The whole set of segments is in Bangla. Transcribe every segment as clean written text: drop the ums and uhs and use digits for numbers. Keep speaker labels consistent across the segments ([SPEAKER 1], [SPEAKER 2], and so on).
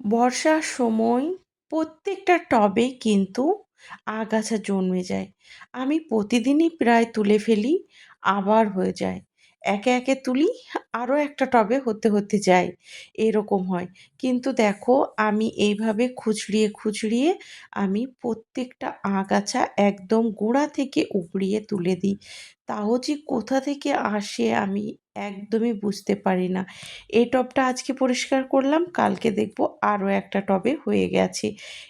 [SPEAKER 1] বর্ষার সময় প্রত্যেকটা টবে কিন্তু আগাছা জন্মে যায়। আমি প্রতিদিনই প্রায় তুলে ফেলি, আবার হয়ে যায়। একে, একে তুলি, আরও একটা টবে হতে, হতে যায়। এরকম হয়। কিন্তু দেখো আমি এইভাবে খুচরিয়ে, খুচরিয়ে আমি প্রত্যেকটা আগাছা একদম গোড়া থেকে উপড়িয়ে তুলে দিই। তাও যে কোথা থেকে আসে আমি একদমই বুঝতে পারি না। এই টবটা আজকে পরিষ্কার করলাম, কালকে দেখব আরও একটা টবে হয়ে গেছে।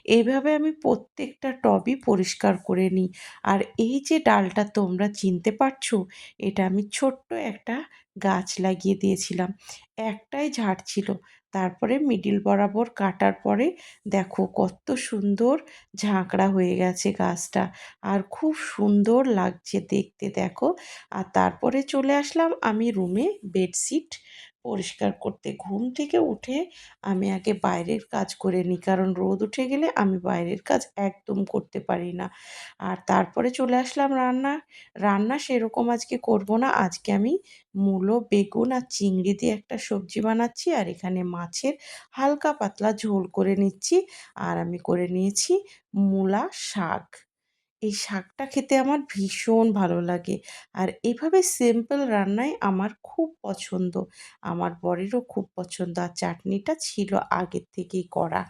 [SPEAKER 1] এইভাবে আমি প্রত্যেকটা টবই পরিষ্কার করে নিই। আর এই যে ডালটা তোমরা চিনতে পারছো, এটা আমি ছোট্ট একটা গাছ লাগিয়ে দিয়েছিলাম। একটাই ঝাড় ছিল। তারপরে মিডিল বরাবর কাটার পরে দেখো কত সুন্দর ঝাঁকড়া হয়ে গেছে গাছটা। আর খুব সুন্দর লাগছে দেখতে দেখো। আর তারপরে চলে আসলাম আমি রুমে বেডশিট পরিষ্কার করতে। ঘুম থেকে উঠে আমি আগে বাইরের কাজ করে নিই, কারণ রোদ উঠে গেলে আমি বাইরের কাজ একদম করতে পারি না। আর তারপরে চলে আসলাম রান্না সেরকম আজকে করব না। আজকে আমি মূলো, বেগুন আর চিংড়ি দিয়ে একটা সবজি বানাচ্ছি, আর এখানে মাছের হালকা পাতলা ঝোল করে নিচ্ছি। আর আমি করে নিয়েছি মূলা শাক। এই শাকটা খেতে আমার ভীষণ ভালো লাগে। আর এভাবে সিম্পল রান্নাই আমার খুব পছন্দ। আমার বরেরও খুব পছন্দ। আর চাটনিটা ছিল আগের থেকেই করা।